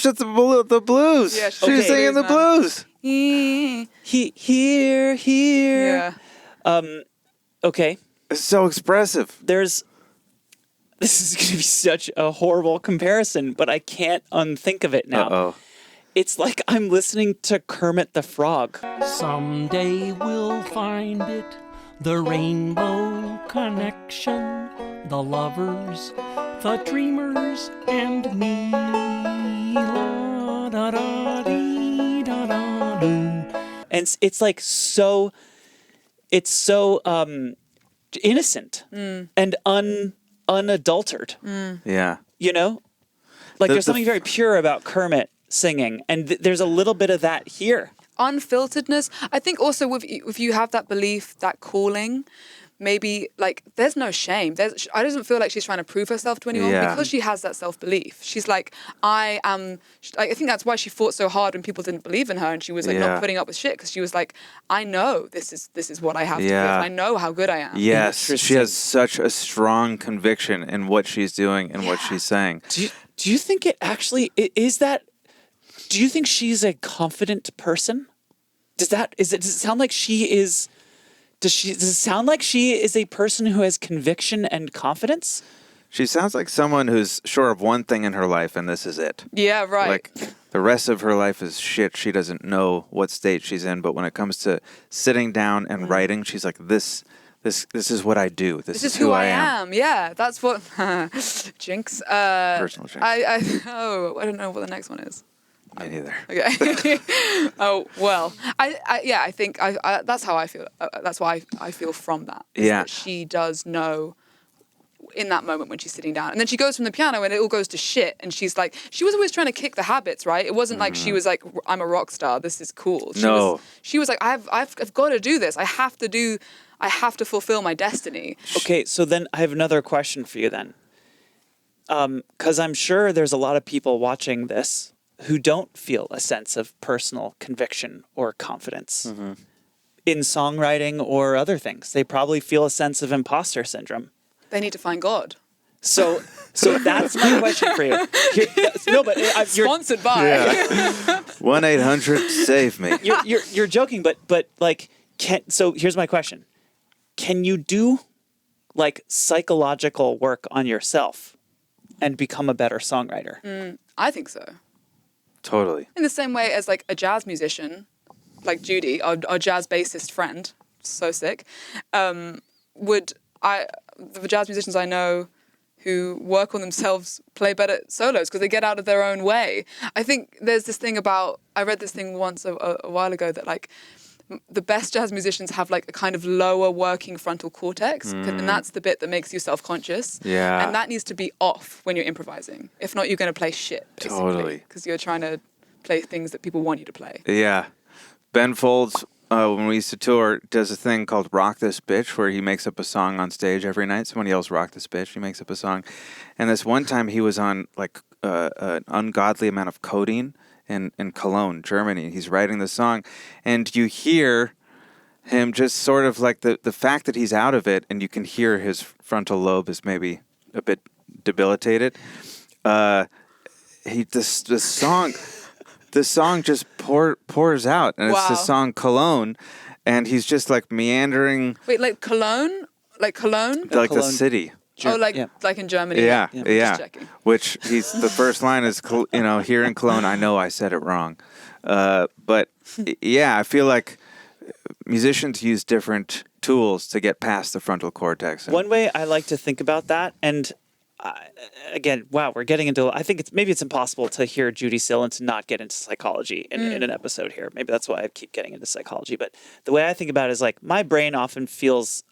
just the blues. Yeah, she's okay. singing the Blues, blues. here. Yeah. Okay. It's so expressive. This is going to be such a horrible comparison, but I can't unthink of it now. Uh-oh. It's like I'm listening to Kermit the Frog. Someday we'll find it, the rainbow connection, the lovers, the dreamers, and me. La da da dee da da doo. And it's like so innocent and unadulterated. Yeah. Like The- there's the something very pure about Kermit singing, and there's a little bit of that here. Unfilteredness. I think also if you have that belief, that calling, maybe like there's no shame. I doesn't feel like she's trying to prove herself to anyone Yeah. because she has that self-belief. She's like, I am. I think that's why she fought so hard when people didn't believe in her, and she was like Yeah. not putting up with shit because she was like, I know this is what I have to Yeah. give. I know how good I am. Yes. She Interesting. has such a strong conviction in what she's doing and what she's saying. Do you think it actually is that? Do you think she's a confident person? Does it sound like she is? Does it sound like she is a person who has conviction and confidence? She sounds like someone who's sure of one thing in her life, and this is it. Yeah, right. Like the rest of her life is shit. She doesn't know what state she's in, but when it comes to sitting down and writing, she's like, this is what I do. This is who I am. Yeah, that's what. Jinx. Personal jinx. I don't know what the next one is. Me neither. Okay. Oh well. I think that's how I feel. That's why I feel from that. is Yeah. that she does know in that moment when she's sitting down, and then she goes from the piano and it all goes to shit, and she's like, she was always trying to kick the habits, right? It wasn't like she was like, I'm a rock star. This is cool. She was like, I've got to do this. I have to fulfill my destiny. Okay, so then I have another question for you then. Because I'm sure there's a lot of people watching this who don't feel a sense of personal conviction or confidence in songwriting or other things. They probably feel a sense of imposter syndrome. They need to find God. So So that's my question for you. No, but you're Sponsored by. 1-800 save me. you're joking, but like, so here's my question: can you do like psychological work on yourself and become a better songwriter? I think so. Totally. In the same way as like a jazz musician, like Judy, our jazz bassist friend, so sick, the jazz musicians I know who work on themselves play better solos because they get out of their own way. I think there's this thing about, I read this thing once a while ago that like the best jazz musicians have like a kind of lower working frontal cortex, and that's the bit that makes you self-conscious. Yeah. And that needs to be off when you're improvising. If not, you're going to play shit, basically. Totally. Because you're trying to play things that people want you to play. Yeah. Ben Folds, when we used to tour, does a thing called Rock This Bitch, where he makes up a song on stage every night. Someone yells Rock This Bitch, he makes up a song. And this one time he was on like an ungodly amount of codeine in Cologne, Germany. He's writing the song, and you hear him just sort of like the fact that he's out of it, and you can hear his frontal lobe is maybe a bit debilitated. The song just pours out, and it's the song Cologne, and he's just like meandering. Wait, like Cologne? Like Cologne? Like Cologne. the city. Like in Germany? Yeah. Just checking. Which the first line is, here in Cologne, I know I said it wrong. But yeah, I feel like musicians use different tools to get past the frontal cortex. One way I like to think about that, and again, wow, we're getting into, I think it's impossible to hear Judy Sill and to not get into psychology in an episode here. Maybe that's why I keep getting into psychology. But the way I think about it is like my brain often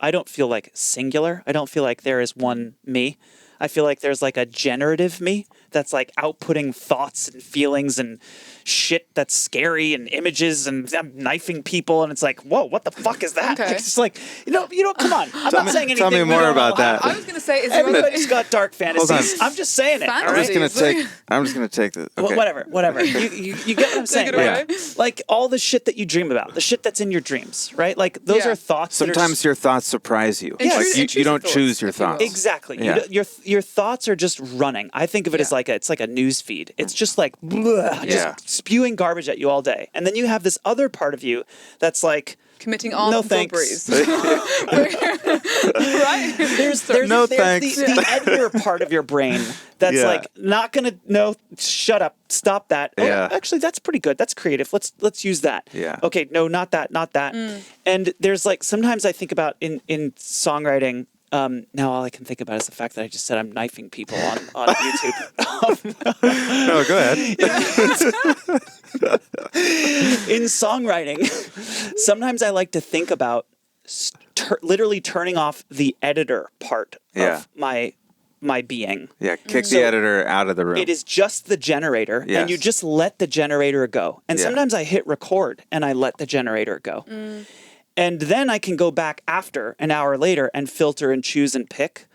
I don't feel like singular. I don't feel like there is one me. I feel like there's like a generative me that's like outputting thoughts and feelings and shit that's scary and images and I'm knifing people and it's like, whoa, what the fuck is that? Okay. It's just like, come on. I'm not saying anything. Tell me we more don't about all that. have. I was going to say, is Everybody's got dark fantasies. Hold on. I'm just saying it. All I'm right? just gonna take the. Okay. Whatever. You get what I'm saying, it right? away. Like all the shit that you dream about, the shit that's in your dreams, right? Like those Yeah. are thoughts. that are Sometimes your thoughts surprise you. Yes. Like you don't Intrusive choose your thoughts, if you will. thoughts. Exactly. Yeah. Your thoughts are just running. I think of it as like it's like a news feed. It's just like Yeah. just spewing garbage at you all day. And then you have this other part of you that's like committing armed no thanks. robberies. Right? There's No there's thanks. the editor part of your brain that's Yeah. like not gonna shut up, stop that. Oh, Yeah. actually that's pretty good. That's creative. Let's use that. Yeah. Okay, no, not that. And there's like sometimes I think about in songwriting. Now all I can think about is the fact that I just said I'm knifing people on YouTube. No, go ahead. In songwriting, sometimes I like to think about literally turning off the editor part Yeah. of my being. Yeah, kick So the editor out of the room. It is just the generator, Yes. and you just let the generator go. And Yeah. sometimes I hit record and I let the generator go. And then I can go back after an hour later and filter and choose and pick.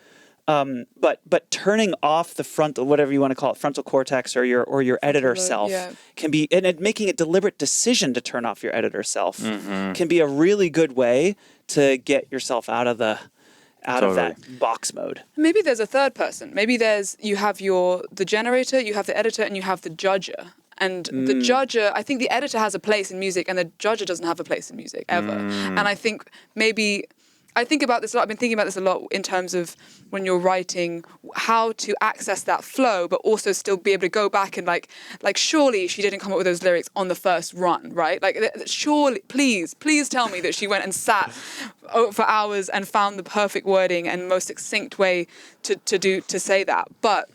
But turning off the frontal, whatever you want to call it, frontal cortex or your editor self can be, and making a deliberate decision to turn off your editor self can be a really good way to get yourself out of that box mode. Maybe there's a third person. Maybe you have the generator, you have the editor, and you have the judger. And the judger, I think the editor has a place in music, and the judger doesn't have a place in music ever. And I think I think about this a lot. I've been thinking about this a lot in terms of when you're writing, how to access that flow, but also still be able to go back and like surely she didn't come up with those lyrics on the first run, right? Like surely, please tell me that she went and sat for hours and found the perfect wording and most succinct way to say that. But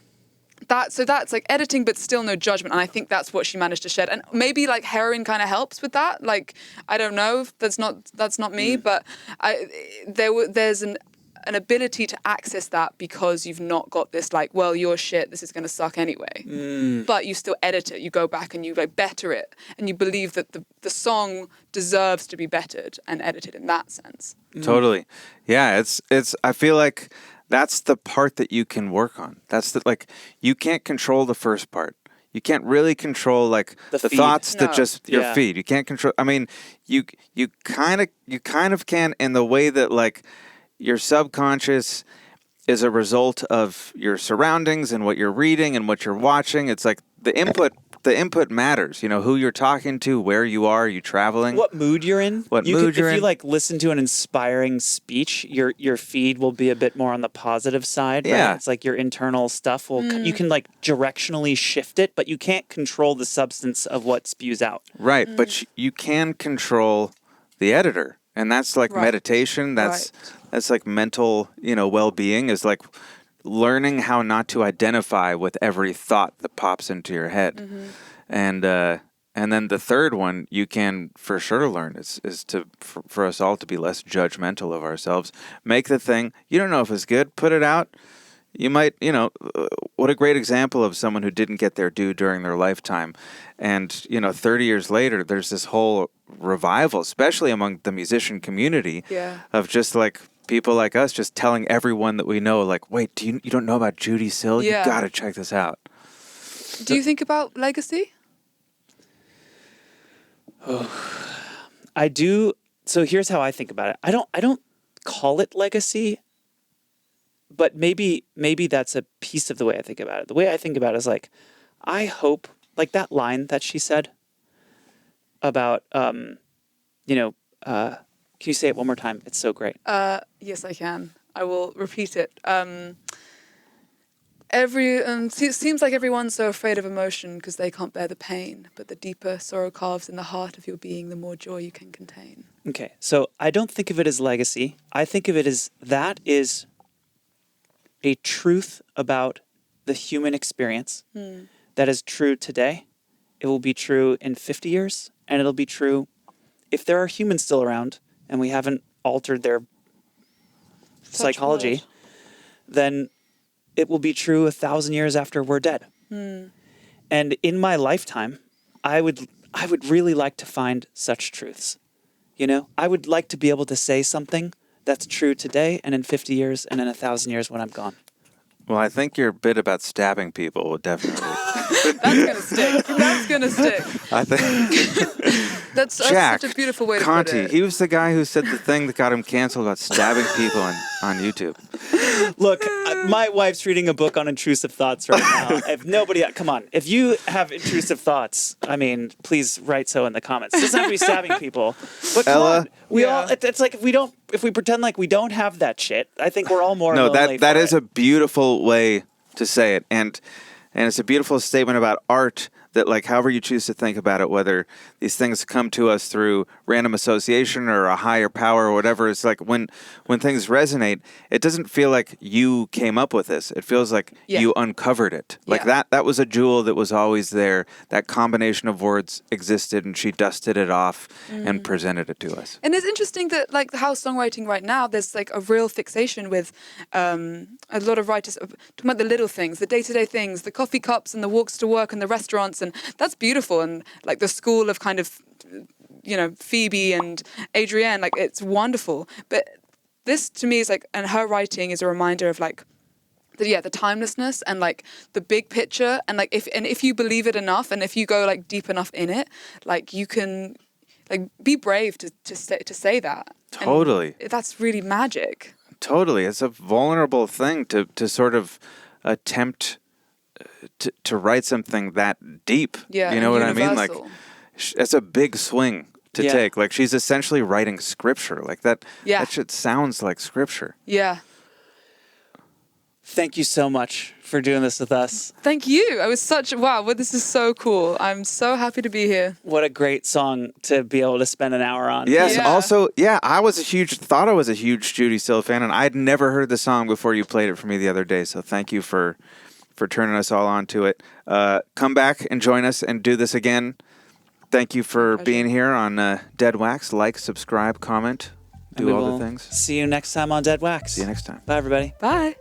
that's like editing, but still no judgment. And I think that's what she managed to shed. And maybe like heroin kind of helps with that. Like, I don't know. That's not me. But there's an ability to access that because you've not got this like, well, you're shit. This is going to suck anyway. But you still edit it. You go back and you like better it. And you believe that the song deserves to be bettered and edited in that sense. Totally. Yeah, it's I feel like that's the part that you can work on. That's you can't control the first part. You can't really control like the thoughts that just your feed. You can't control. I mean, you kind of can in the way that like your subconscious is a result of your surroundings and what you're reading and what you're watching. It's like the input matters. Who you're talking to, where you are you traveling, what mood you're in. What mood you're If you in. like listen to an inspiring speech, your feed will be a bit more on the positive side. Right? Yeah. It's like your internal stuff will you can like directionally shift it, but you can't control the substance of what spews out. Right, but you can control the editor, and that's like Right. meditation. That's like mental, well-being is like learning how not to identify with every thought that pops into your head. And then the third one you can for sure learn is for us all to be less judgmental of ourselves. Make the thing you don't know if it's good, put it out. You might, what a great example of someone who didn't get their due during their lifetime. And, 30 years later, there's this whole revival, especially among the musician community, of just like people like us just telling everyone that we know, like, wait, you don't know about Judy Sill? Yeah. You got to check this out. Do you think about legacy? I do. So here's how I think about it. I don't call it legacy, but maybe that's a piece of the way I think about it. The way I think about it is like, I hope, like that line that she said about, can you say it one more time? It's so great. Yes, I can. I will repeat it. Seems like everyone's so afraid of emotion because they can't bear the pain, but the deeper sorrow carves in the heart of your being, the more joy you can contain. Okay, so I don't think of it as legacy. I think of it as that is a truth about the human experience that is true today. It will be true in 50 years, and it'll be true if there are humans still around and we haven't altered their psychology, then it will be true 1,000 years after we're dead. And in my lifetime, I would really like to find such truths. I would like to be able to say something that's true today and in 50 years and in 1,000 years when I'm gone. Well, I think your bit about stabbing people would definitely. That's gonna stick. I think. That's Jack such a beautiful way to Conti, put it. he was the guy who said the thing that got him canceled about stabbing people on YouTube. Look, my wife's reading a book on intrusive thoughts right now. If nobody, come on. If you have intrusive thoughts, I mean, please write so in the comments. It doesn't have to be stabbing people. But come Ella? on. We all, it's like if we pretend like we don't have that shit, I think we're all more No, lonely that for is it. a beautiful way to say it. And it's a beautiful statement about art that, like, however you choose to think about it, whether these things come to us through random association or a higher power or whatever, it's like when things resonate, it doesn't feel like you came up with this. It feels like you uncovered it. Like that was a jewel that was always there. That combination of words existed, and she dusted it off and presented it to us. And it's interesting that, like, how songwriting right now, there's like a real fixation with a lot of writers talking about the little things, the day-to-day things, the coffee cups and the walks to work and the restaurants, and that's beautiful. And like the school of kind of, Phoebe and Adrienne, like it's wonderful. But this to me is like, and her writing is a reminder of like, the timelessness and like the big picture, and like if you believe it enough, and if you go like deep enough in it, like you can like be brave to say that. Totally. And that's really magic. Totally. It's a vulnerable thing to sort of attempt to write something that deep. Yeah, you know what I mean? Like, universal. it's a big swing to take. Like, she's essentially writing scripture. Like, that shit sounds like scripture. Yeah. Thank you so much for doing this with us. Thank you. I was this is so cool. I'm so happy to be here. What a great song to be able to spend an hour on. Yes. Yeah. Also, I was a huge Judy Sill fan, and I'd never heard the song before you played it for me the other day. So thank you for turning us all on to it. Come back and join us and do this again. Thank you for being here on Dead Wax. Like, subscribe, comment, do all the things. See you next time on Dead Wax. See you next time. Bye, everybody. Bye.